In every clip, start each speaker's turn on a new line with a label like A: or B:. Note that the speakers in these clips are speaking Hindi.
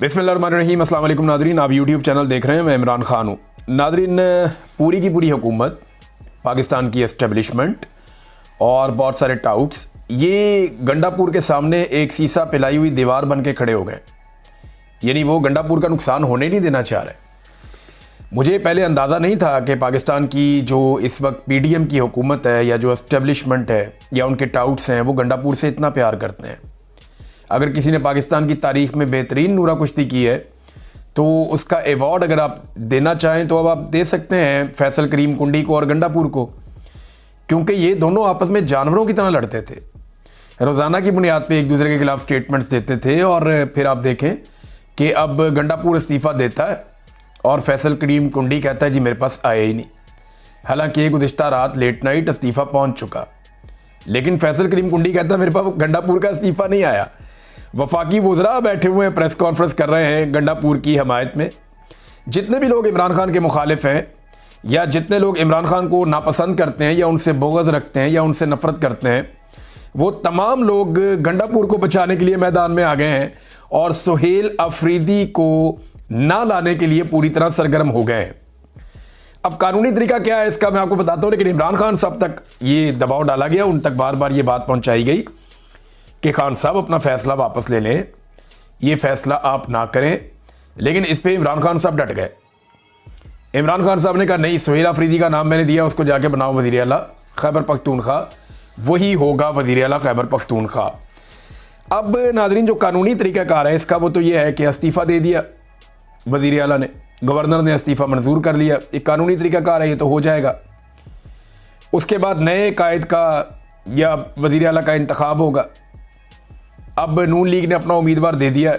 A: बिस्मिल्लाहिर्रहमानिर्रहीम। अस्सलाम वालेकुम नादरीन, आप यूट्यूब चैनल देख रहे हैं, मैं इमरान खान हूँ। नादरीन, पूरी की पूरी हुकूमत, पाकिस्तान की एस्टेब्लिशमेंट और बहुत सारे टाउट्स ये गंडापुर के सामने एक शीशा पिलाई हुई दीवार बन के खड़े हो गए। यानी वो गंडापुर का नुकसान होने नहीं देना चाह रहे। मुझे पहले अंदाज़ा नहीं था कि पाकिस्तान की जो इस वक्त पीडीएम की हुकूमत है या जो एस्टेब्लिशमेंट है या उनके टाउट्स हैं वो गंडापुर से इतना प्यार करते हैं। अगर किसी ने पाकिस्तान की तारीख़ में बेहतरीन नूरा कुश्ती की है तो उसका एवॉर्ड अगर आप देना चाहें तो अब आप दे सकते हैं फैसल करीम कुंडी को और गंडापुर को, क्योंकि ये दोनों आपस में जानवरों की तरह लड़ते थे। रोज़ाना की बुनियाद पे एक दूसरे के खिलाफ स्टेटमेंट्स देते थे और फिर आप देखें कि अब गंडापुर इस्तीफ़ा देता है और फैसल करीम कुंडी कहता है जी मेरे पास आया ही नहीं। हालांकि गुज़िश्ता रात लेट नाइट इस्तीफ़ा पहुंच चुका, लेकिन फैसल करीम कुंडी कहता है मेरे पास गंडापुर का इस्तीफ़ा नहीं आया। वफाकी वज़रा बैठे हुए हैं, प्रेस कॉन्फ्रेंस कर रहे हैं गंडापुर की हमायत में। जितने भी लोग इमरान खान के मुखालिफ हैं या जितने लोग इमरान खान को नापसंद करते हैं या उनसे बोगज़ रखते हैं या उनसे नफ़रत करते हैं, वो तमाम लोग गंडापुर को बचाने के लिए मैदान में आ गए हैं और सुहेल अफरीदी को ना लाने के लिए पूरी तरह सरगर्म हो गए हैं। अब कानूनी तरीका क्या है इसका मैं आपको बताता हूँ, लेकिन इमरान खान साहब तक ये दबाव डाला गया, उन तक बार बार ये बात पहुँचाई गई कि खान साहब अपना फ़ैसला वापस ले लें, ये फ़ैसला आप ना करें। लेकिन इस पर इमरान खान साहब डट गए। इमरान खान साहब ने कहा नहीं, सुहेल अफरीदी का नाम मैंने दिया, उसको जाके बनाओ वज़ीर आला खैबर पख्तूनख्वा, वही होगा वज़ीर आला खैबर पख्तूनख्वा। अब नाज़रीन, जो कानूनी तरीक़ाकार है इसका वो तो ये है कि इस्तीफ़ा दे दिया वज़ीर आला ने, गवर्नर ने इस्तीफ़ा मंजूर कर लिया, एक कानूनी तरीक़ाकार है, ये तो हो जाएगा। उसके बाद नए कायद का या वज़ीर आला का इंतखाब होगा। अब नून लीग ने अपना उम्मीदवार दे दिया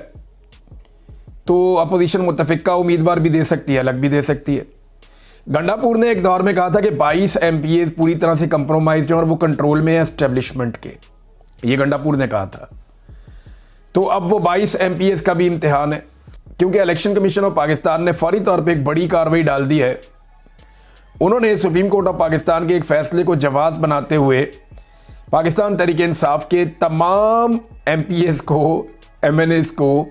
A: तो अपोजिशन मुत्तफ़िका उम्मीदवार भी दे सकती है, अलग भी दे सकती है। गंडापुर ने एक दौर में कहा था कि 22 MPAs पूरी तरह से कंप्रोमाइज़ हैं और वो कंट्रोल में है एस्टेब्लिशमेंट के, ये गंडापुर ने कहा था। तो अब वो 22 MPAs का भी इम्तिहान है, क्योंकि इलेक्शन कमीशन ऑफ पाकिस्तान ने फौरी तौर पर एक बड़ी कार्रवाई डाल दी है। उन्होंने सुप्रीम कोर्ट ऑफ पाकिस्तान के एक फ़ैसले को जवाज़ बनाते हुए पाकिस्तान तहरीक इंसाफ के तमाम MPAs को, MNAs को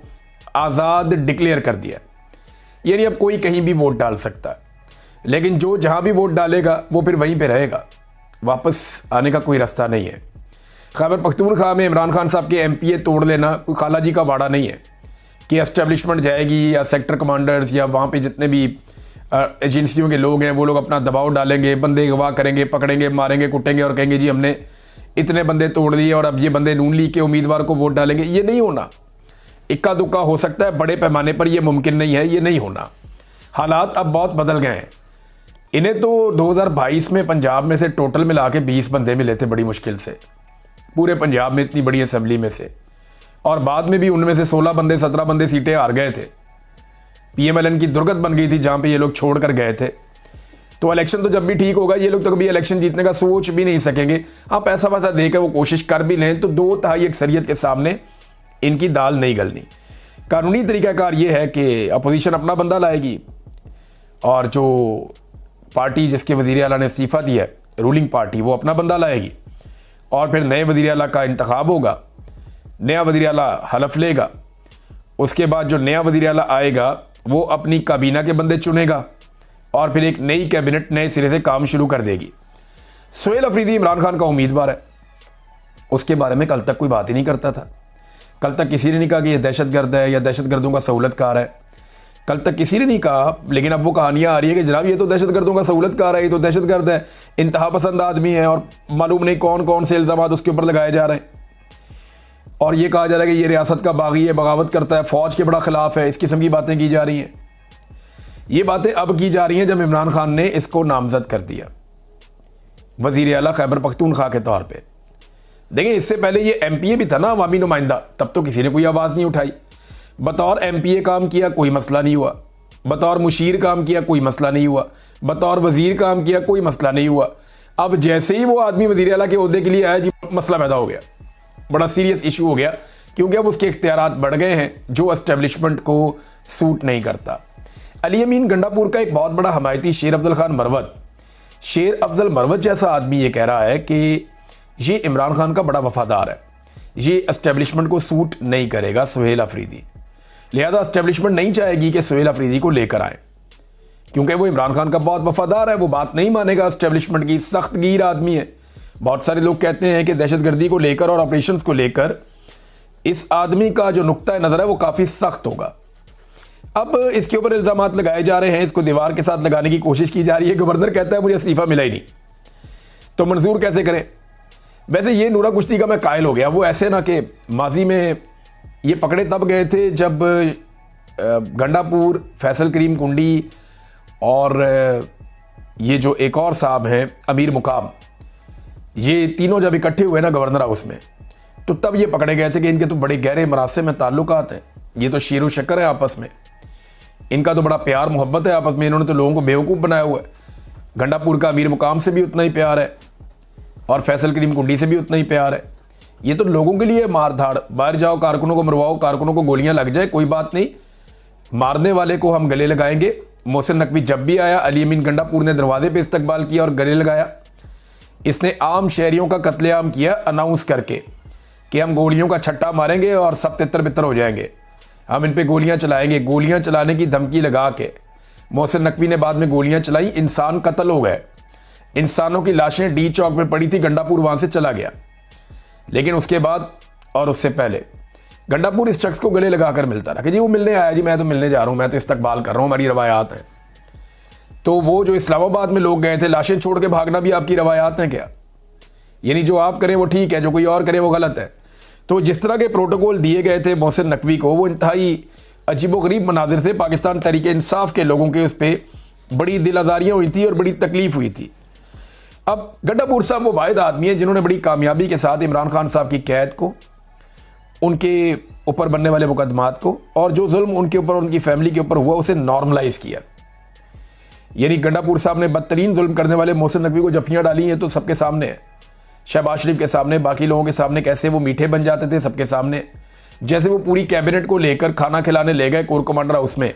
A: आज़ाद डिक्लेयर कर दिया। यानी अब कोई कहीं भी वोट डाल सकता है, लेकिन जो जहाँ भी वोट डालेगा वो फिर वहीं पे रहेगा, वापस आने का कोई रास्ता नहीं है। खैबर पख्तूनख्वा में इमरान खान साहब के MPA तोड़ लेना कोई खाला जी का वाड़ा नहीं है कि एस्टेब्लिशमेंट जाएगी या सेक्टर कमांडर्स या वहाँ पे जितने भी एजेंसियों के लोग हैं वो लोग अपना दबाव डालेंगे, बंदे गवाह करेंगे, पकड़ेंगे, मारेंगे, कुटेंगे और कहेंगे जी हमने इतने बंदे तोड़ दिए और अब ये बंदे नून लीग के उम्मीदवार को वोट डालेंगे। ये नहीं होना। इक्का दुक्का हो सकता है, बड़े पैमाने पर ये मुमकिन नहीं है, ये नहीं होना। हालात अब बहुत बदल गए हैं। इन्हें तो 2022 में पंजाब में से टोटल मिला के 20 बंदे मिले थे बड़ी मुश्किल से, पूरे पंजाब में इतनी बड़ी असम्बली में से, और बाद में भी उनमें से 16 बंदे 17 बंदे सीटें हार गए थे। PMLN की दुर्गत बन गई थी जहाँ पे ये लोग छोड़ कर गए थे। तो इलेक्शन तो जब भी ठीक होगा, ये लोग तो कभी इलेक्शन जीतने का सोच भी नहीं सकेंगे। हाँ, पैसा वैसा देकर वो कोशिश कर भी लें तो 2/3 अक्सरियत के सामने इनकी दाल नहीं गलनी। कानूनी तरीक़ाकार ये है कि अपोजिशन अपना बंदा लाएगी और जो पार्टी जिसके वज़ीर आला ने इस्तीफ़ा दिया है, रूलिंग पार्टी, वो अपना बंदा लाएगी और फिर नए वज़ीर आला का इंतखाब होगा। नया वज़ीर आला हलफ लेगा। उसके बाद जो नया वज़ीर आला आएगा वो अपनी काबीना के बंदे चुनेगा और फिर एक नई कैबिनेट नए सिरे से काम शुरू कर देगी। सुहेल अफरीदी इमरान खान का उम्मीदवार है, उसके बारे में कल तक कोई बात ही नहीं करता था। कल तक किसी ने नहीं कहा कि यह दहशतगर्द है या दहशतगर्दों का सहूलतकार है। कल तक किसी ने नहीं कहा, लेकिन अब वो कहानियाँ आ रही है कि जनाब ये तो दहशतगर्दों का सहूलतकार है, ये तो दहशतगर्द है, इंतहा पसंद आदमी है और मालूम नहीं कौन कौन से इल्ज़ामात उसके ऊपर लगाए जा रहे हैं। और ये कहा जा रहा है कि ये रियासत का बागी है, बगावत करता है, फ़ौज के बड़ा ख़िलाफ़ है, इस किस्म की बातें की जा रही हैं। ये बातें अब की जा रही हैं जब इमरान खान ने इसको नामज़द कर दिया वज़ीर आला खैबर पख्तूनख्वा के तौर पे। देखिए, इससे पहले ये MPA भी था ना, अवामी नुमाइंदा, तब तो किसी ने कोई आवाज़ नहीं उठाई। बतौर MPA काम किया, कोई मसला नहीं हुआ। बतौर मुशीर काम किया, कोई मसला नहीं हुआ। बतौर वज़ीर काम किया, कोई मसला नहीं हुआ। अब जैसे ही वो आदमी वज़ीर आला के ओहदे के लिए आया जी, मसला पैदा हो गया, बड़ा सीरियस इशू हो गया, क्योंकि अब उसके इख्तियारात बढ़ गए हैं जो एस्टेब्लिशमेंट को सूट नहीं करता। अली अमीन गंडापुर का एक बहुत बड़ा हमायती शेर अफजल खान मरवत, शेर अफजल मरवत जैसा आदमी ये कह रहा है कि ये इमरान खान का बड़ा वफादार है, ये एस्टेब्लिशमेंट को सूट नहीं करेगा सुहेल अफरीदी। लिहाजा एस्टेब्लिशमेंट नहीं चाहेगी कि सुहेल अफरीदी को लेकर आए, क्योंकि वो इमरान खान का बहुत वफादार है, वो बात नहीं मानेगा एस्टेब्लिशमेंट की, सख्त गिर आदमी है। बहुत सारे लोग कहते हैं कि दहशतगर्दी को लेकर और ऑपरेशंस को लेकर इस आदमी का जो नुक्ता नज़र है वो काफ़ी सख्त होगा। अब इसके ऊपर इल्ज़ामात लगाए जा रहे हैं, इसको दीवार के साथ लगाने की कोशिश की जा रही है। गवर्नर कहता है मुझे इस्तीफ़ा मिला ही नहीं, तो मंजूर कैसे करें। वैसे ये नूरा कुश्ती का मैं कायल हो गया। वो ऐसे ना कि माजी में ये पकड़े तब गए थे जब गंडापुर, फैसल करीम कुंडी और ये जो एक और साहब हैं अमीर मुकाम, ये तीनों जब इकट्ठे हुए ना गवर्नर हाउस में, तो तब ये पकड़े गए थे कि इनके तो बड़े गहरे मरासे में ताल्लुकात हैं, ये तो शीर व शक्कर है आपस में, इनका तो बड़ा प्यार मोहब्बत है आपस में, इन्होंने तो लोगों को बेवकूफ़ बनाया हुआ है। गंडापुर का अमीर मुकाम से भी उतना ही प्यार है और फैसल करीम कुंडी से भी उतना ही प्यार है। ये तो लोगों के लिए मार धाड़, बाहर जाओ, कारकुनों को मरवाओ, कारकुनों को गोलियां लग जाए, कोई बात नहीं, मारने वाले को हम गले लगाएंगे। मोहसिन नकवी जब भी आया, अली अमीन गंडापुर ने दरवाजे पे इस्तकबाल किया और गले लगाया। इसने आम शहरियों का कत्लेआम किया अनाउंस करके कि हम गोलियों का छट्टा मारेंगे और सब तितर बितर हो जाएंगे, हम इन पे गोलियां चलाएंगे। गोलियां चलाने की धमकी लगा के मोहसिन नकवी ने बाद में गोलियां चलाई, इंसान कत्ल हो गए, इंसानों की लाशें डी चौक में पड़ी थी, गंडापुर वहां से चला गया। लेकिन उसके बाद और उससे पहले गंडापुर इस शख्स को गले लगाकर मिलता रहा कि जी वो मिलने आया, जी मैं तो मिलने जा रहा हूं, मैं तो इस्तकबाल कर रहा हूं, हमारी रवायात हैं। तो वो जो इस्लामाबाद में लोग गए थे, लाशें छोड़ के भागना भी आपकी रवायात हैं क्या? यानी जो आप करें वो ठीक है, जो कोई और करे वो गलत है। तो जिस तरह के प्रोटोकॉल दिए गए थे मोहसिन नकवी को, वो इंतहाई अजीबोगरीब मनाजिर थे। पाकिस्तान तहरीक इंसाफ के लोगों के उस पर बड़ी दिल आज़ारियाँ हुई थी और बड़ी तकलीफ हुई थी। अब गंडापुर साहब वो वाहिद आदमी है जिन्होंने बड़ी कामयाबी के साथ इमरान खान साहब की कैद को, उनके ऊपर बनने वाले मुकदमात को और जो जुल्म उनके ऊपर, उनकी फैमिली के ऊपर हुआ, उसे नॉर्मलाइज किया। यानी गंडापुर साहब ने बदतरीन जुल्म करने वाले मोहसिन नकवी को जफ्फियाँ डाली हैं तो सबके सामने है, शहबाज शरीफ के सामने, बाकी लोगों के सामने कैसे वो मीठे बन जाते थे सबके सामने। जैसे वो पूरी कैबिनेट को लेकर खाना खिलाने ले गए कोर कमांडर हाउस में,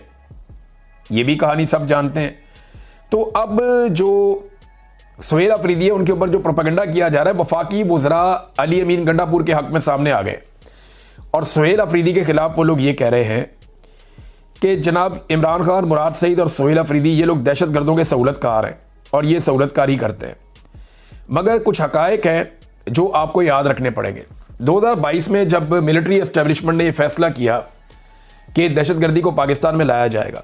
A: ये भी कहानी सब जानते हैं। तो अब जो सुहेल अफरीदी है उनके ऊपर जो प्रोपेगेंडा किया जा रहा है, वफाकी वज़रा अली अमीन गंडापुर के हक में सामने आ गए और सुहेल अफरीदी के खिलाफ वो लोग ये कह रहे हैं कि जनाब इमरान खान, मुराद सईद और सुहेल अफरीदी ये लोग दहशत गर्दों के सहूलतकार हैं और ये सहूलतकारी करते हैं। मगर कुछ हकायक हैं जो आपको याद रखने पड़ेंगे। 2022 में जब मिलिट्री एस्टेब्लिशमेंट ने यह फैसला किया कि दहशतगर्दी को पाकिस्तान में लाया जाएगा,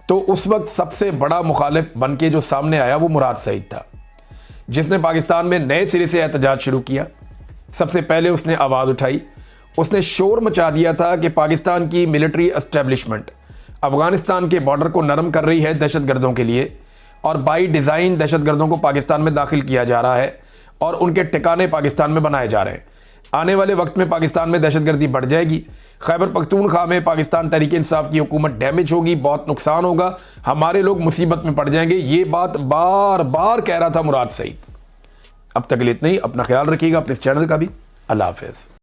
A: तो उस वक्त सबसे बड़ा मुखालिफ बन के जो सामने आया वो मुराद सईद था, जिसने पाकिस्तान में नए सिरे से एहतजाज शुरू किया। सबसे पहले उसने आवाज़ उठाई, उसने शोर मचा दिया था कि पाकिस्तान की मिलिट्री एस्टेब्लिशमेंट अफगानिस्तान के बॉर्डर को नरम कर रही है दहशतगर्दों के लिए और बाई डिज़ाइन दहशतगर्दों को पाकिस्तान में दाखिल किया जा रहा है और उनके ठिकाने पाकिस्तान में बनाए जा रहे हैं। आने वाले वक्त में पाकिस्तान में दहशतगर्दी बढ़ जाएगी, खैबर पख्तूनख्वा में पाकिस्तान तहरीक इंसाफ की हुकूमत डैमेज होगी, बहुत नुकसान होगा, हमारे लोग मुसीबत में पड़ जाएंगे। ये बात बार बार कह रहा था मुराद सईद। अब तक के लिए इतना ही, अपना ख्याल रखिएगा, अपने इस चैनल का भी। अल्लाह हाफिज़।